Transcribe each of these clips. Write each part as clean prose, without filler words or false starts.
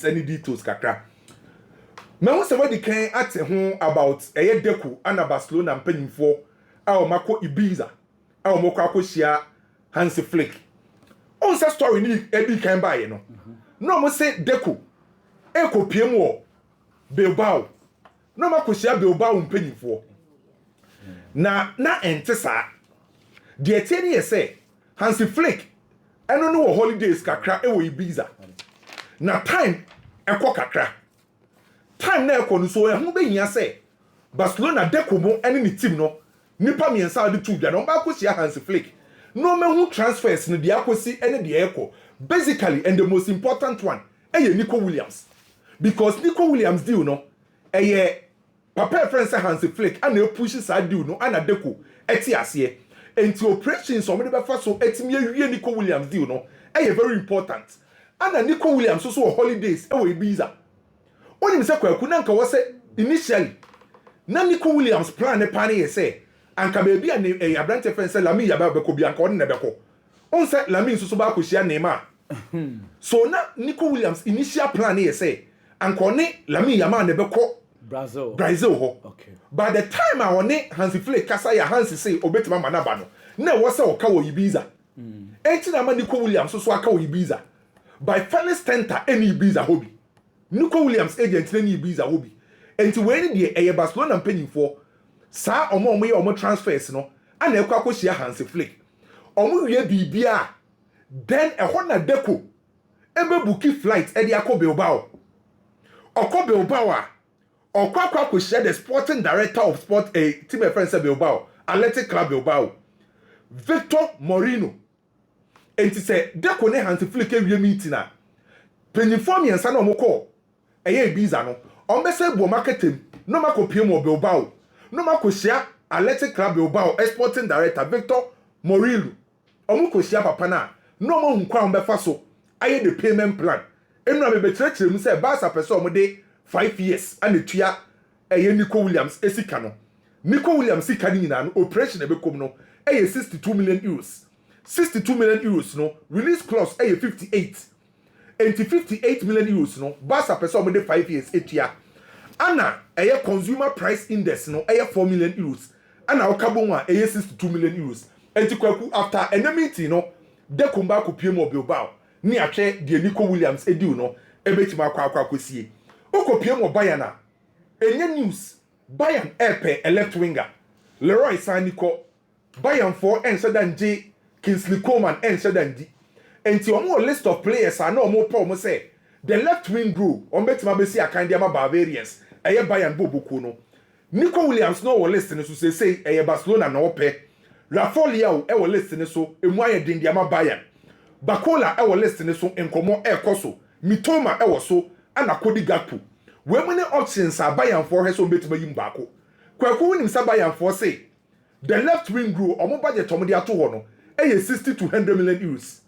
updates any details kakra. Me who say what the can at home about Deco and Barcelona mpanyimfo a mako Ibiza a mako akohia Hansi Flick. On sa story ni edi kan bae no. No mo say Deco e kopie mu Bilbao. No makohia Bilbao mpanyimfo. Na ente saa. De etieni ye say Hansi Flick eno no holidays kakra e wo Ibiza. Na time ekọ kakra. Time na ekọ no so e ho behia say Barcelona Deco mo ene ni team no nipa miensa de tu bia no ba kohia Hansi Flick. No me who transfers no de akosi ene de ekọ. Basically and the most important one Nico'S Williams. Because Nico'S Williams deal no papa friend say Hansi Flick and e push side deal no and Deco eti ase. Enti operations so me be fa so etimi awie Nico'S Williams deal no very important. And Nico'S Williams so holidays e we Ibiza. Oni me say kwaku na nka wo say initially na Nico'S Williams plan ne pan ye say anka baby and abrante friend say Lami ya ba be ko bi anka on ne be ko. On say Lami so ba ko hia Neymar. So na Nico'S Williams initial plan ye say anka on Lami ya ma ne be ko Brazil ho. Okay. By the time I on Hansi Flick kasa ya Hansi say obetima manaba no. Na wo say o ka wo Ibiza. Enti na ma Nico'S Williams so aka wo Ibiza. By Felix Tenter any Ibiza hobby. Nico'S Williams agent any Ibiza hobby. Enti when the Barcelona mpanyimfo sa omo ye omo transfers no ana ekwa akohia Hansi Flick. Omo wie bibia then ehọ na Deco ebe booki flight e dey akọ Bilbao. Okọ Bilbao a okwa akohia the sporting director of sport team friends Bilbao, Athletic Club Bilbao, Victor Moreno. Enti say Deco ne Hansi Flick e wie meeting na panyimfo miensa na omo call Ibiza no. Ombese bo marketing no makopie mo Bilbao. No makohia Athletic Club Bilbao sporting director Victor Moreno. Omo kohia papa na no mo hu kwa ombefa so aye the payment plan. Enu na be betrechire mu say Barca person omo de 5 years and etua Nico'S Williams esika no. Nico'S Williams sika ni nyina no operation e be kom no 62 million euros. 62 million euros no release clause 58. And 58 million euros no Barca person omo de 5 years etua. Ana consumer price index no 4 million euros. Ana okabo one 62 million euros. Enti kwaku after enemy no Deco mba kopie mo Bilbao ni ahwe de Nico'S Williams ediu no ebetima akwa kosie. Okopie mo Bayern na enye news Bayern epe left winger Leroy Saniko Bayern for ensedan J Kingsley Coman ensedan di. Enti omo list of players are no omo pa omo say the left wing group on betima be see akande ama Bavarians Bayern boboku no. Nico'S Williams no wo list ne so say Barcelona na ope. Rafael wo list ne so emu aye dindi ama Bayern. Bakola wo list ne so enkomo ekoso. Mitoma wo so ana Kodi Gakpo. We many options are Bayern for heso betima yim bako. Kwaku winim sa Bayern for say the left wing group omo budget omo de ato ho no 60 to 100 million euros.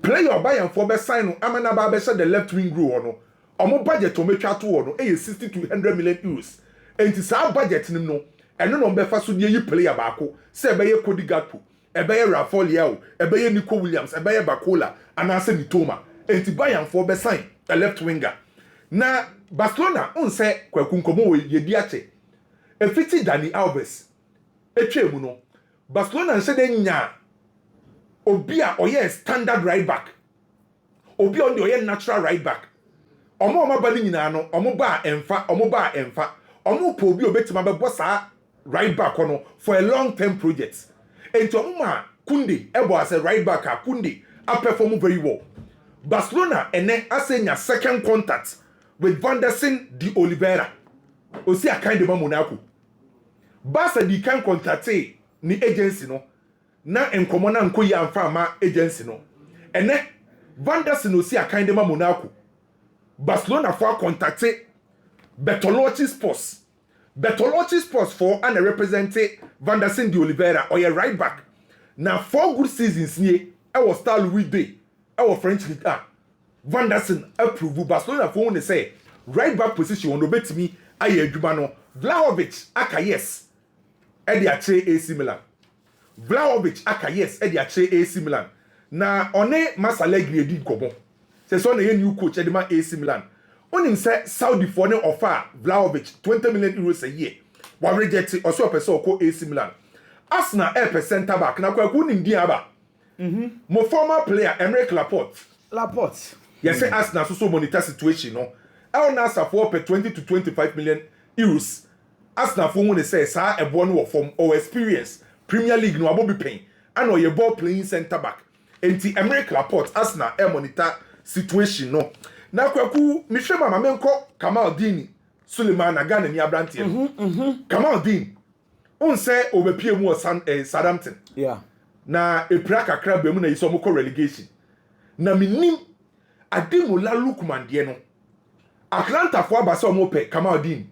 Player Bayern for be sign no amana ba be the left wing group no. Omo budget omo twa to ho no 60 to 100 million euros. Enti sa budget nim no eno no befa so de yi player baako se be ye Kodi Gakpo, e be ye Rafael, e be ye Nico'S Williams, e be ye Bakola, anase Mitoma. Enti Bayern for be sign a left winger. Na Barcelona unse kwaku nkomo ye di ache. E fiti Dani Alves. Etwe mu no. Barcelona nse de nya obi a oye standard right back. Obi on the oye natural right back. Omo ba ni nyina no, omo ba emfa. Omo po obi obetima be bossa right back no for a long term project. Enti omo ma Kunde ebo as a right back a Kunde a perform very well. Barcelona ene asenya second contact with Van der Sar de Oliveira. Osi akande ma Monaco. Barca di kan contact ni agency no. Na enkomo na nko ya amfa ma agency no. Ene Van der Sar osi akande ma Monaco. Barcelona for contact Bertolucci Sports. Bertolucci Sports for and represent Van der Sar de Oliveira or your right back. Now 4 good seasons here, I was Star Louis Day. Our French League Van der Sar approve Barcelona for one say right back position on obey to me aye adwuma no Vlahovic aka yes e dey atre AC Milan. Vlahovic aka yes e dey atre AC Milan. Na one Masalegri edi kobo. say so na new coach Edema AC Milan onim say Saudi for ne offer Vlahovic 20 million euros a year wa reject also person ko AC Milan Arsenal air center back na kwa ku nim din aba mo former player Emerick Laporte yes say Arsenal so monitor situation no El Nassr for 20 to 25 million euros Arsenal for one say sa ebo no from or experience Premier League no abobi pain and or your ball playing center back enti Emerick Laporte Arsenal air monitor situation no na kwaku mi hwe mama menko Kamaldeen Suleiman Agana ni abrante Kamaldeen on say obepie mu Southampton na epra kakra be mu na yiso mko relegation na minim Ademola Lookman de no Atlanta for abasa omo pe Kamaldeen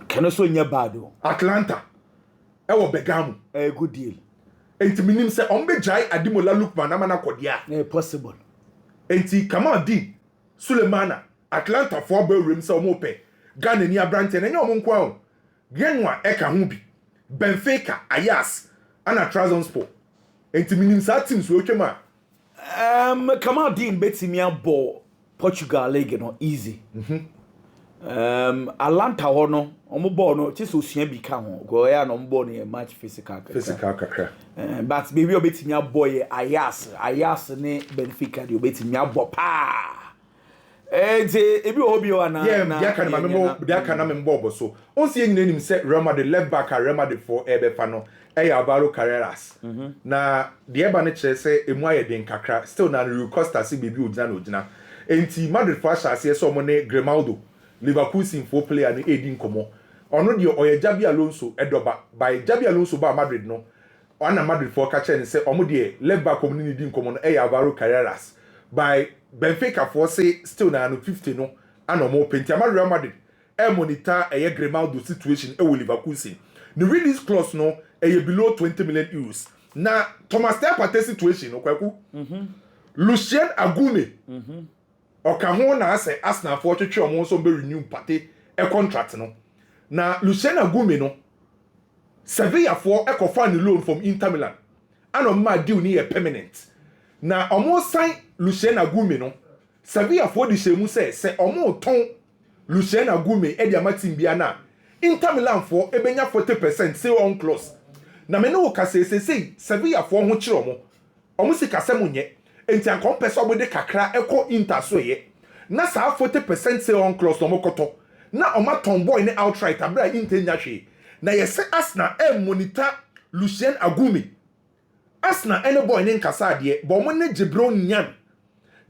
Can so nya bad o Atlanta e wo Bergamo a good deal enti minim say ombe jai Ademola Lookman na mana kodia possible enti Kamaldeen Sulemana Atlanta for be rem say omo pe Ghana ni abrante na nya omo nko a Genwa eka ho bi Benfica Ajax ana Trabzonspor enti minim sa teams we twema Kamaldeen betimi abo Portugal league no easy Atlanta hono omo ball no ti so sua bi ka ho go ya no ball no match physical kakra but baby obetimi abo ye Ajax ne Benfica de obetimi abo pa ebi obi wana na dia kana membo so on see nyina nim say Real Madrid left back Real Madrid for ebefa no Alvaro Carreras na de eba ne kire say emu ayeden kakra still na Rui Costa si baby ogina enti Madrid for asase so mo ne Grimaldo Liverpool sin for player ni edin komo ono de oye Jabi Alonso edoba by Jabi Alonso ba Madrid no ona Madrid for ka kire say omo de left back community din komo no Alvaro Carreras by Benfica for say still na 50 no and no more penti Real Madrid e monitor e Grimaldo situation e Liverpool sin the release clause no e below 20 million euros na Thomas Partey situation no kwaku Lucien Agume oka ho na ase Arsenal for twetwe omo so be renew Partey e contract no na Lucien Agume no Sevilla for e ko fan loan from Inter Milan and ma deal ni e permanent na omo sign Lucien Agume no Sevilla for the shemu say omo ton Lucien Agume e dia matim bia na Inter Milan for ebenya 40% say on clause na me no ka say Sevilla for ho kire omo sika sem nye enti an kompese obo de kakra eko Inter so ye na sa 40% say on clause no mokoto na omo ton boy ne outright abra Inter nya hwe na ye say Arsenal e monitor Lucien Agume Arsenal any boy ne nkasa de bo mo ne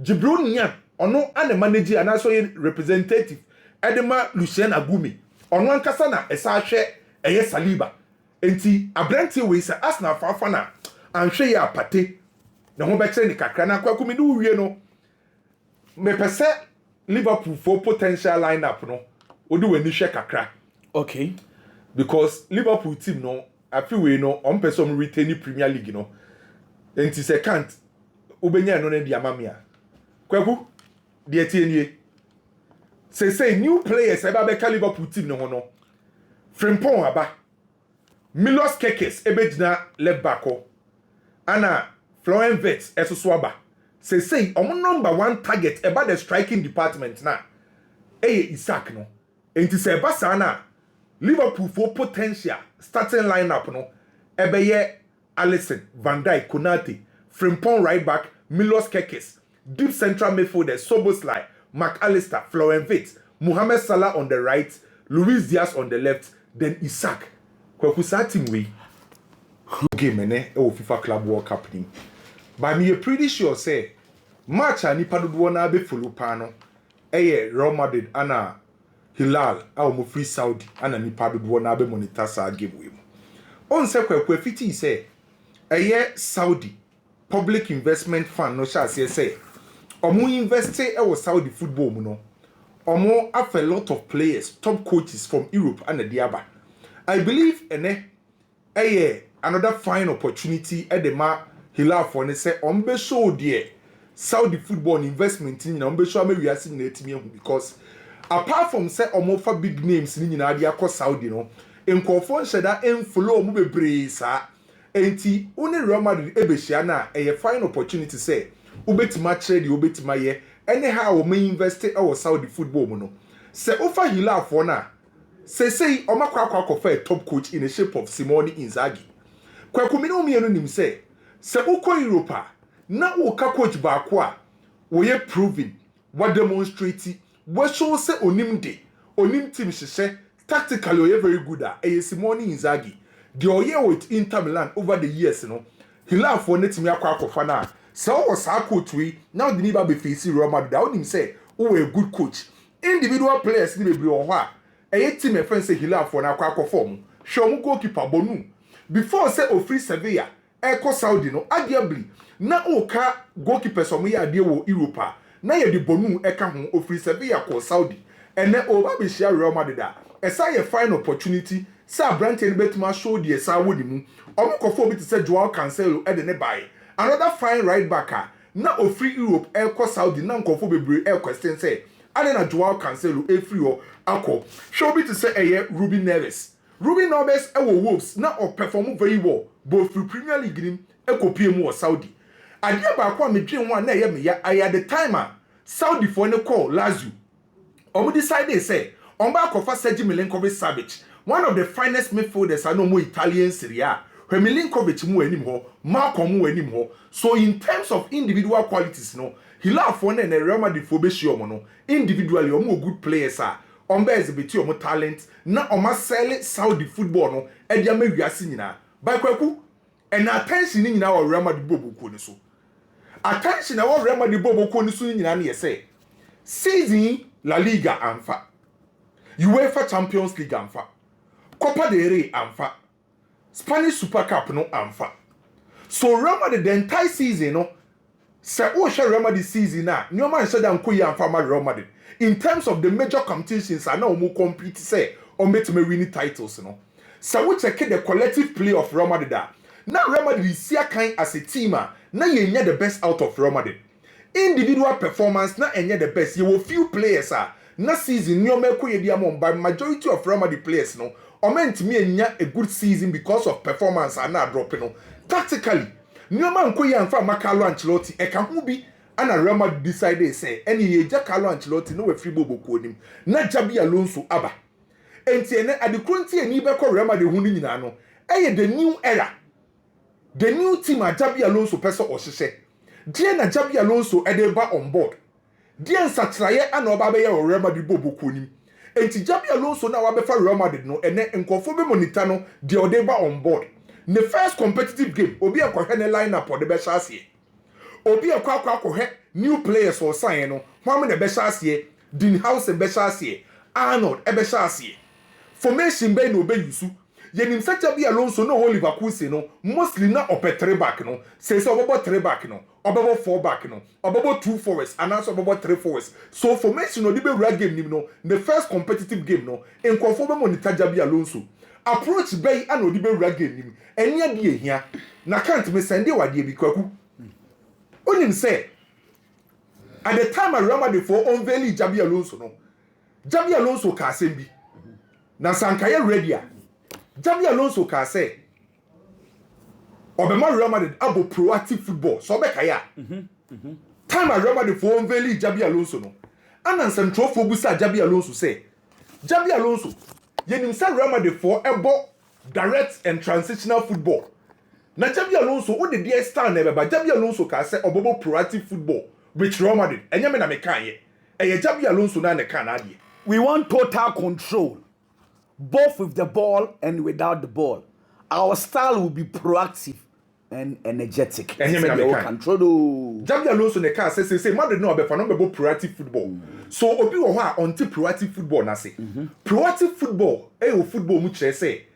Jibril Nyan ono ane manager and also representative Edema Lucien Agume ono ankasa na esa hwe eye Saliba enti abrante we say Arsenal fa na anhwe ya Partey na ho be kire ni kakra na kwaku mi du wie no me pese Liverpool for potential lineup no odi wani hwe kakra okay because Liverpool team no afi we no on person retain Premier League no enti second ubenya no na dia mamia kwaku de etienie say new players eba be Liverpool team no no Frimpong aba Milos Kekes ebegina left back o ana Florian Wirtz esoso aba say omo number 1 target eba the striking department na Isaac no enti say eba sa na Liverpool for potential starting lineup no ebeye Alisson, Van Dijk, Konate, Frimpong right back, Milos Kekes, deep central midfielder Soboslai, McAllister, Florian Wirtz, Mohamed Salah on the right, Luis Diaz on the left, then Isaac. Kwaku sa team we game ene e FIFA Club World Cup ni. But me pretty sure say match ani padodo na be follow pa no Real Madrid ana Hilal a mo free Saudi ana ni padodo na be monitor sa game we. On se kwaku fiti say Saudi public investment fund no sha say omo invest e Saudi football mu no omo have a lot of players top coaches from Europe and the diaba I believe another fine opportunity at the ma Hilal for ne say ombe show there Saudi football investment in ombe show me we are seeing it because apart from say omo for big names ni nyina dia ko Saudi no enkofo nhyeda enflow mu bebre sa enti uni Real Madrid ebehia na fine opportunity say ubetima trade ubetima ye anyhow we may invest our Saudi football mono se ofa Hilal for na say omakwa a top coach in the shape of Simone Inzaghi kwaku mi no mienu nim se uko Europa na uka coach baako a we proving what demonstrate we show say onim team hyehyɛ tactically we very good at Simone Inzaghi the oye with Inter Milan over the years no Hilal for netimi akwa na so was a coach we now the never be facing Real Madrid that him say a good coach individual players ni bebre on ho a team e friend say Hilal for na akwa form show mu goalkeeper Bonu before say o free Sevilla e Saudi no arguably na o ka goalkeeper so mu ya de wo Europa na ye de Bonu e ka ho o free Sevilla ko Saudi and then over be share Real Madrid e say a fine opportunity say Brandt and Betma show the sa wodi mu omukofo bi to say Joao Cancelo e de ne buy another fine right backer na o free Europe e Saudi na nkofo bebre e question say ade na Joao Cancelo e free o akọ show bi to say Ruben Neves e wo Wolves na o perform very well both through Premier League nim e kopie mu o Saudi ade ba akọ medwen one na ye me ya at the time Saudi for ne call Lazio omo decide say on ba kofa Sergio Milinkovic-Savic one of the finest midfielders I know more Italian Serie A when Milinkovic mu anim ho Malcolm mu anim ho so in terms of individual qualities no Hilal for na Real Madrid for be sure no individually omo good players are on be exhibit omo talent na omo sell Saudi football no e dia mawiase nyina by kwaku and attention nyina wa Real Madrid bobo ni so attention na wa Real Madrid bobo ni so nyina na say season La Liga amfa UEFA Champions League amfa Copa del Rey amfa Spanish Super Cup no amfa so Real Madrid the entire season no say o share Real Madrid season na no man share dan koyi amfa ma Real Madrid in terms of the major competitions na omo compete say o metime win titles no so we check the collective play of Real Madrid na Real Madrid is here as a team na yenya the best out of Real Madrid individual performance na enye the best you will few players na season ni o meko ye dia mo by majority of Real Madrid players no o meant me enya a good season because of performance and na drop no tactically ni o man ko ye amfa Carlo Ancelotti e ka ho bi ana Real Madrid decide say any ye ja Carlo Ancelotti no we free bobo ko nim na Jabi Alonso aba enti ene adekronti eni be ko Real Madrid hu ni nyina no e the new era the new team Jabi Alonso person o hyehyɛ die na Jabi Alonso edeba on board die nsatraye ana oba be ye Real Madrid bobo ko nim enti Jabi Alonso na wa be fa Real Madrid no ene nkofo be monitor no die odeba on board the first competitive game obi akɔhwɛ ne lineup o de be hyase obi akɔhwɛ new players for sign no hwam ne be hyase Dean House be hyase Arnold e be hyase formation be no be yusu yenim sa Jabi Alonso no Liverpool se no mostly na opetre back no say so obobo 3 back no obobo 4 back no obobo 2 forwards and also obobo 3 forwards so formation no dey be real game nim no the first competitive game no enkwofo be monitor Jabi Alonso approach bay and odi be real game nim enya de ehia na can't me send wade bi kwaku onim say at the time Real Madrid for unveil Jabi Alonso ka asem bi na sankaye ready Jabi Alonso ka say Obema Real Madrid abo proactive football so be kaya time Real Madrid for unveil Jabi Alonso no anan central for busa Jabi Alonso say Jabi Alonso yenim say Real Madrid for ebo direct and transitional football na Jabi Alonso o de dia star na beba Jabi Alonso ka say obobo proactive football with Real Madrid enye me na me kan ye Jabi Alonso na ne kan na ade we want total control both with the ball and without the ball. Our style will be proactive and energetic. Control. Jabi Alonso ne ka say Madrid no abefa no be proactive football. So obi wo ho a onti proactive football na say. Proactive football o football mu kire say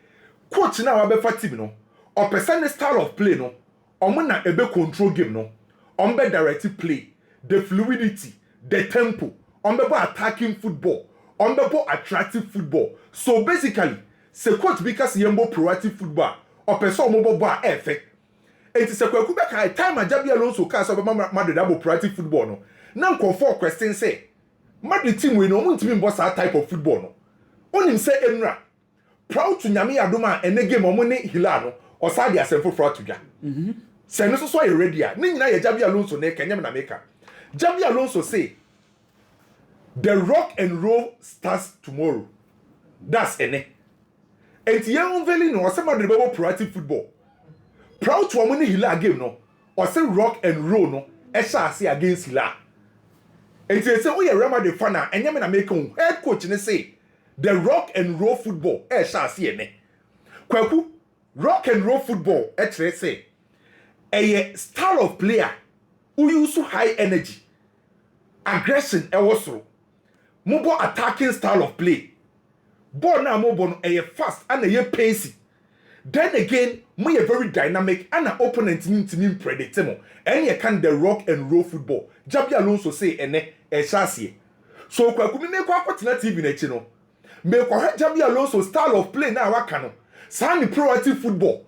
coach na wa befa team no o person style of play no omo na ebe control game no on be directive play, the fluidity, the tempo, on be attacking football, on be attractive football. So basically, se coach because yembo proactive football, or person mo bo effect. It is a kwaku be kai time Jabi Alonso ka so be Madrid abo proactive football no. Na nko question say, Madrid team we no mo ntimi mbo sa type of football no. Onim say enra. Proud to nyame adoma ene game omo ne Hilal no, o sa dia semfo for to dwa. Say no so ready a ni nyina ye Jabi Alonso na Kenya na America. Jabi Alonso say the rock and roll starts tomorrow. That's ene. And young veli no say Madrid bebo proactive football. Proud to amoni Hilal game no. Or say rock and roll no. Esha say against Hilal. And say oh yeah Real Madrid fan na enye me na make head coach ne say the rock and roll football esha say ene. Kwaku rock and roll football etre say a style of player who use high energy, aggression also. Mobile attacking style of play. Ball na mobile a fast and a pacey. Then again, we are very dynamic and an opponent mean predictable. And you can the rock and roll football. Jabi Alonso say ene e chassis. So kwa kumi me kwa na TV na chino. Me kwa Jabi Alonso style of play na waka no. Sa ni proactive football.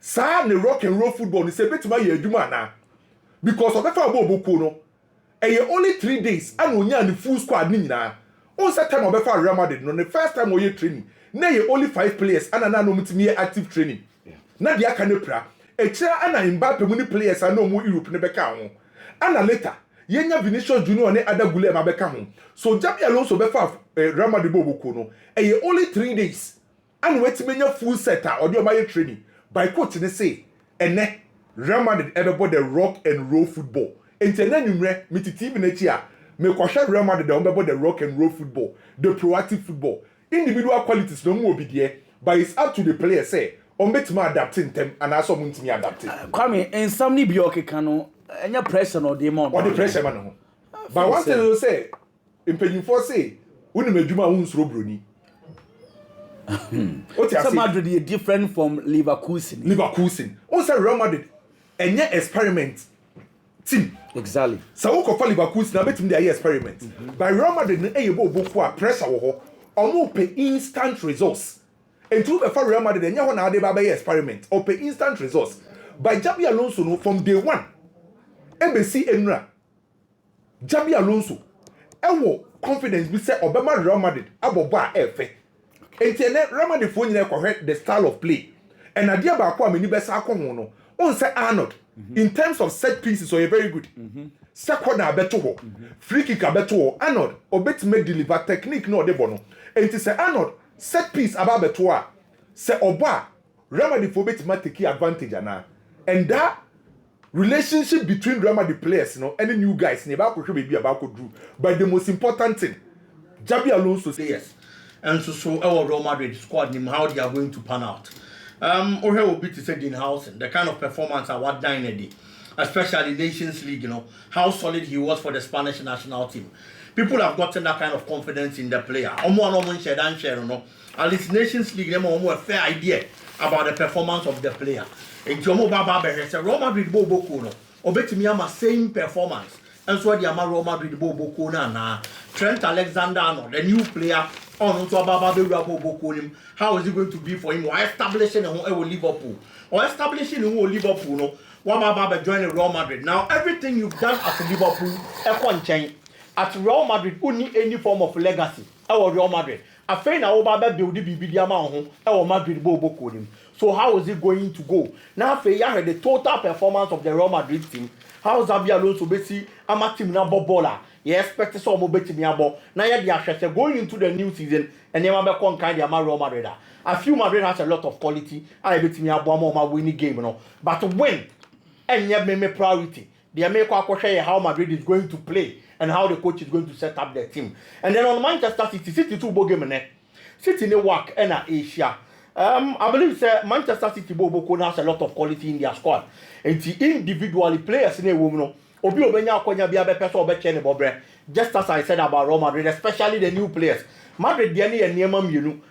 Sa ni rock and roll football ni se betima ye adwuma na. Because of the boko no. And only 3 days and we the full squad ni nyina. On set time of Real Madrid no the first time we training. Na ye only 5 players and na no mutimi active training. Na dia ka ne pra. E kira ana Mbappe muni players and no mu Europe ne beka ho. Ana later yenya Vinicius Junior ne Ada Gule ma beka ho. So Jabi Alonso befa Real Madrid boko no. E only 3 days and wait menya full setter or the my training. By coach ne say ene Real Madrid ebebo the rock and roll football. Enti na numre mititi bi na chi a me kwahwe Real Madrid dey on the rock and roll football, the proactive football. Individual qualities no mu obi there, but it's up to the player say on betima adapting them and also muntimi adapting. Kwame in some ni bi okeka no enya pressure no dey more. Or the pressure man no. But one thing you say impanyinfo say woni madwuma unsuro broni. Some Madrid is different from Leverkusen. Also Real Madrid enye experiment team. Exactly. So we call Liverpool na betim dey experiment. By Real Madrid na eyebo boko a pressure wo ho. Omo pay instant results. And to the Real Madrid enye ho na ade ba experiment. Or pay instant results. By Jabi Alonso no from day one. MBC enra. Jabi Alonso ewo confidence bi say obema Real Madrid abobo a efe. Enti Real Madrid fo nyina correct the style of play. And adia ba ko ameni besa akon no. On say Arnold in terms of set pieces, so you're very good. Second, I bet to free kick, I bet to Arnold, or bet make deliver technique, no, de bono. And it is Arnold, set piece about betua. Say Oba, Ramadi for bet take advantage, and that relationship between Ramadi players, you know, any new guys, never could be about could do. But the most important thing, Jabi Alonso say yes. And so our Real Madrid squad, how they are going to pan out. Ohe will be to say in house the kind of performance I was dying a day, especially Nations League, you know, how solid he was for the Spanish national team. People have gotten that kind of confidence in the player. At least Nations League, they have a fair idea about the performance of the player. And Jomo Baba said, Real Madrid Bobo Kono, Obetimiyama same performance. And so the Real Madrid Bobo Kona, Trent Alexander-Arnold, the new player. How is it going to be for him? Or establishing a Liverpool? Or establishing a Liverpool? No, Wababa joining Real Madrid. Now, everything you've done at Liverpool, at Real Madrid, you need any form of legacy. Our Real Madrid. I think now Baba build the BBDama our Madrid Bobo Kodim. So, how is it going to go? Now, Feya the total performance of the Real Madrid team. How Jabi Alonso Bessi, I'm a team number baller. You expect some more betting abo. Now you are going into the new season and you have a kind of Real Madrid. I feel Madrid has a lot of quality. I bet me abo more winning game, you know. But when and you have me priority, they make how Madrid is going to play and how the coach is going to set up their team. And then on Manchester City 2 ball game City in work and Asia. I believe Manchester City has a lot of quality in their squad. And individually players in a woman. Just as I said about Real Madrid, especially the new players. Madrid,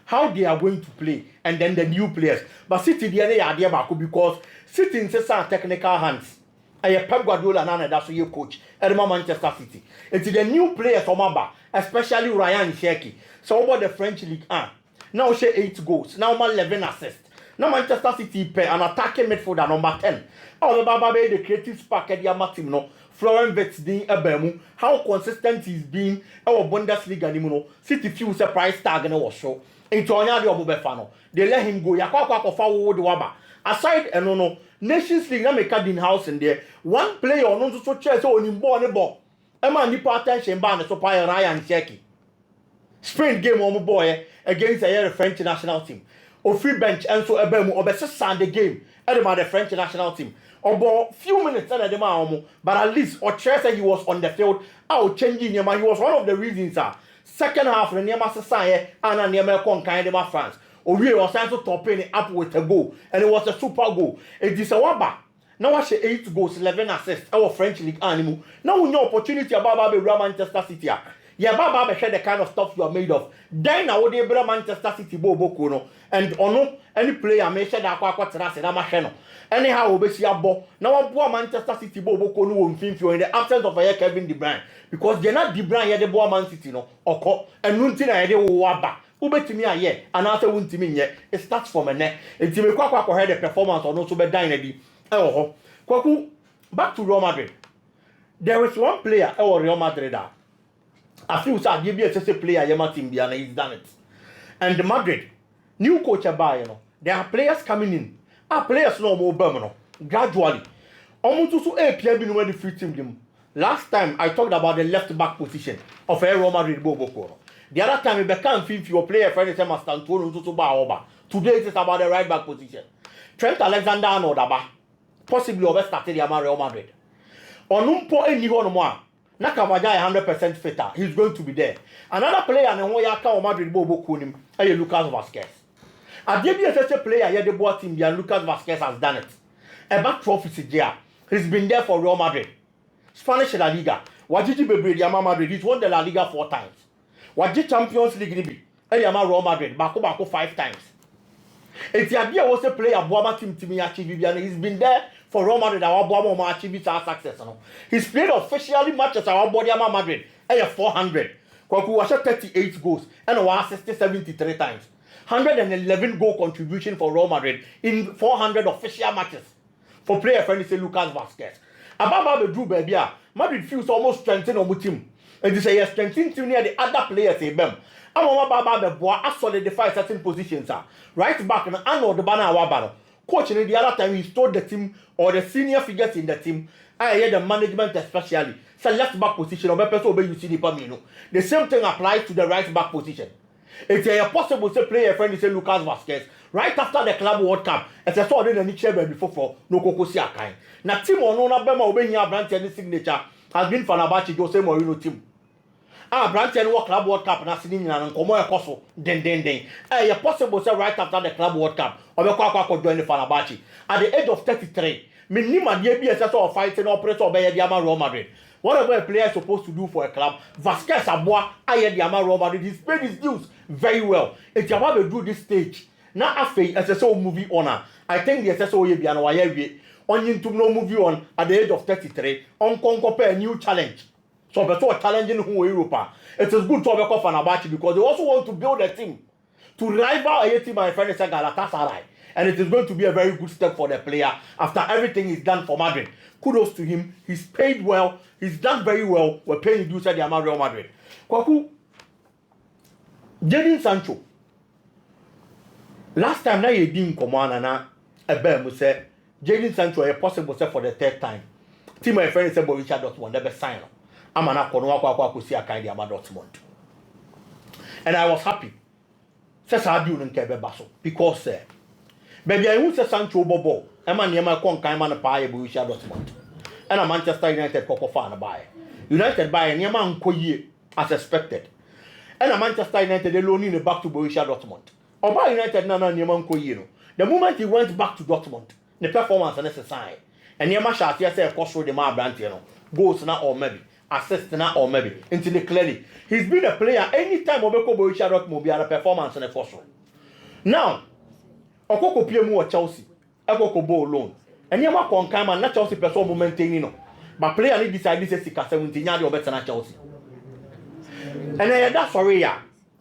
how they are going to play, and then the new players. But City, because City in technical hands. I have Pep Guardiola and that's your coach at Manchester City. It's the new players from Abba, especially Ryan Cherki. So about the French League 1. Now she 8 goals. Now 11 assists. Now Manchester City pay an attacking midfielder number 10. Oh, the creative spark at the team, no. Florent Wirtz Ebemu, how consistent he's been. Our Bundesliga, no. City few surprise tag and was show. Into Anya the Obefano. They let him go. Yakwa forward waba. Aside and no, Nations League na make Dean House in there. One player on also so chess on him born ball. Emma nipa attention ban so pa Ryan Sheki. Sprint game on boy against the French national team. O free bench and so ebemu obese Sunday game. Edema the French national team. About few minutes and edema but at least or say he was on the field. Out changing him. He was one of the reasons. Second half the Niema Sasaye and Niema Kon kind of France. Owie was trying to top it up with a goal and it was a super goal. It is a waba. Now I say 8 goals, 11 assists. Our French league animal. Now we know opportunity about Manchester City. Yeah, Baba share the kind of stuff you are made of. Then I would able Manchester City Bobo Kono and ono any player may share that quaternas and Amasheno. Anyhow, we see a ball. Now I bought Manchester City Bobo Kono won't think you in the absence of a Kevin De Bruyne because they're not De Bruyne yet the boy Man City no or and Nuntina idea waba. Ubetimi aye and after wuntimi yet it starts from a neck. It's me kwa head the performance or no so be dine oh kwaku back to Real Madrid. There is one player or Real Madrid that I feel so give you a player Yama team and he's done it. And the Madrid new coach buy there are players coming in. Players no more permanent gradually. Almost to a player been the free team. Last time I talked about the left back position of a Real Madrid Bobo. The other time, we can't feel your player friend is a master to today it is about the right back position. Trent Alexander-Arnold possibly over started the Real Madrid. Onumpo any one more. Nakavajai 100% fitter. He's going to be there. Another player and Oyaka Madrid Bobo Kunim, Lucas Vasquez. I gave you such a player here the board team and Lucas Vasquez has done it. A back trophy there. He's been there for Real Madrid. Spanish La Liga. Wajiji Bebre Real Madrid. He's won the La Liga 4 times. Wajiji Champions League nibi. Real Madrid. Bako 5 times. It's the was a player Boama team achieve and he's been there for Real Madrid. Our Boama achieve our success. He's played officially matches our body Madrid. 400. Kwaku was 38 goals and was assisted 73 times. 111 goal contribution for Real Madrid in 400 official matches. For player friend is Lucas Vasquez. Ababa Bedru baby, Madrid feels almost strengthened on the team. And they say strengthened team near the other players in them. Baba Beboa solidify certain positions. Right back and Arnold the banner Wabano. Coach in the other time he told the team or the senior figures in the team. I hear the management especially. So left back position or you see the same thing applies to the right back position. It's possible to play a friend is Lucas Vasquez right after the Club World Cup. It's a sort of the Niche before for no Kokosia kind. Now team or no Bema obeying your branch and signature has been Fanabachi Jose Mourinho team. Branch and Club World Cup and sitting in an Komoya Koso den. Possible to right after the Club World Cup or the Kwako join the Fanabachi at the age of 33. Minima DBS or fighting operator or Bayama Real Madrid. Whatever a player is supposed to do for a club, Vasquez Aboa, Ayediama Real Madrid, he's paid his dues very well. It's about to do this stage. Now, after SSO movie honor, I think the SSO will be an Oyewe. On into no movie on at the age of 33, on compare a new challenge. So, but challenging who Europa. It is good to have a cough on Abachi because they also want to build a team to rival a team, my friend, Galatasaray. And it is going to be a very good step for the player after everything is done for Madrid. Kudos to him. He's paid well. He's done very well. We're paying dues at the Real Madrid. Kwaku, Jadon Sancho. Last time, now you didn't come on and I said, Jadon Sancho is possible for the 3rd time. Team my friend said, Richard Dortmund never sign. I'm an Akono see a kind of Dortmund. And I was happy. Says I do not care because baby, I won't say Sancho Bobo. I'm a near my con kind man buy a Borussia Dortmund. And a Manchester United Coco fan buy. United buy a near man Koye as expected. And a Manchester United alone in the back to Borussia Dortmund. Or buy United Nana near man Koye. The moment he went back to Dortmund, the performance is necessary. And near my shot, yes, of course, the man brand, goals now or maybe. Assist now or maybe. Into the clearly. He's been a player anytime Obeko Borussia Dortmund be a performance in the first one. Now, Okoko PM or Chelsea, Okoko Bo loan. And you want to come and not Chelsea person maintaining. But player need decide this is 17 yards or better than Chelsea. And that's for real.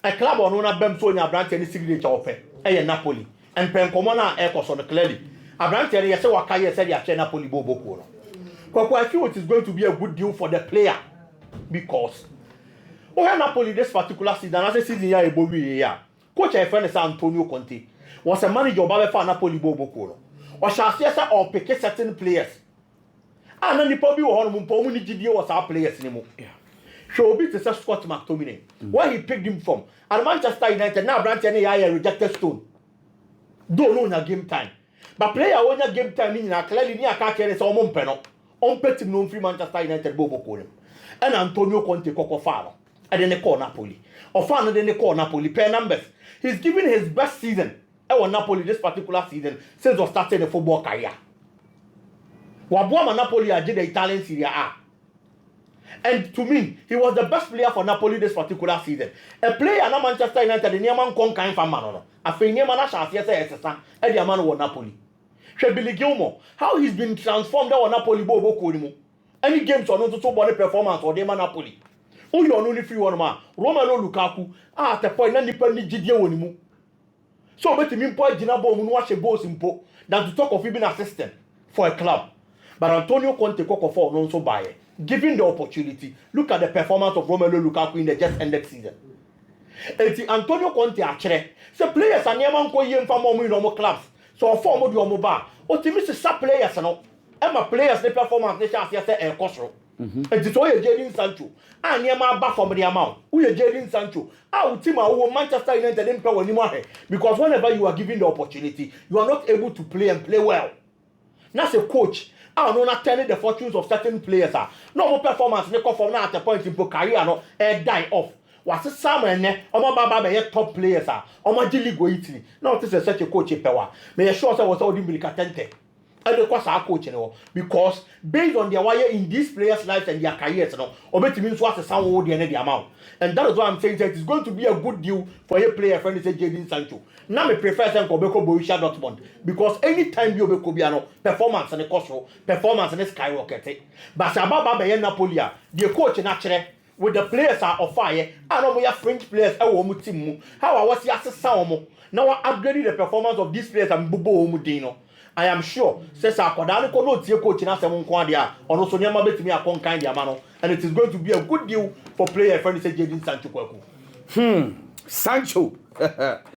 A club on one Bem Sonia branch any signature of Napoli. And Pencomona Echoes on the clearly. A branch area say what Kaya said ya Napoli Bobo. I feel it is going to be a good deal for the player. Because Napoli this particular season, as a season here, coach I friend is Antonio Conte. Was a manager of Napoli Bobo. or shall say or pick certain players. And then the probably one Mumpomu GD was our players anymore. Show be to such Scott McTominay. Where he picked him from. And Manchester United now branch any higher rejected stone. Don't know your game time. But player when your game time in a clearly near Kakere is on Mompeno. On petty known free Manchester United Bobo Colin. And Antonio Conte Coco Faro. And then they call Napoli. Or Fano then they call Napoli. Pair numbers. He's giving his best season. I want Napoli this particular season since we started the football career. Wabuama Napoli are the Italian Serie A. And to me, he was the best player for Napoli this particular season. A player na Manchester United, the Nieman Concan Famano. A Feniamana shall say, and the man was Napoli. Billy Gilmore, how he's been transformed on Napoli Bobo Kodimo. Any games or not to body performance or Dema Napoli. Oh, you're only free one man. Romelu Lukaku, at the point, independent Gideon Wonimu. So, bet him point Jinabo Munwash a boss impo than to talk of even assistant for a club. But Antonio Conte Coco for non so buy. Given the opportunity, look at the performance of Romelu Lukaku in the just ended season. And Antonio Conte actually, so players are near man going from normal clubs. So form of your mobile. What you miss is sub players and all. And my players the performance they shall say a cost. And it's all your Jadon Sancho. And near my back from the amount. Who are Jadon Sancho? Our team are Manchester United didn't play anymore. Because whenever you are given the opportunity, you are not able to play and play well. That's a coach. I don't not telling the fortunes of certain players. No more performance. They come from now at the point in career no die off. Was it someone Oma Baba top players Oma Jilly go Italy. Now this is such a coach power. May sure I was already Milikatente. And the course our coach because based on their wire in these players' lives and their careers, or better means what's the sound old the amount. And that is why I'm saying that it's going to be a good deal for a player friend say Jadon Sancho. Now I prefer Sancho Beko Borussia Dortmund because anytime you be Kobiano performance and the cost performance and the skyrocket. But Sababa Bayen Napoli, the coach naturally with the players are of fire. I know we have French players. How I was just sound. Now I upgraded the performance of these players and Bubo Mudino. I am sure says Akwadani kono tie coach na sem nko ade a ono so nyama betimi akon kan dia ma no and it is going to be a good deal for player friend say Jadon Sancho kwaku Sancho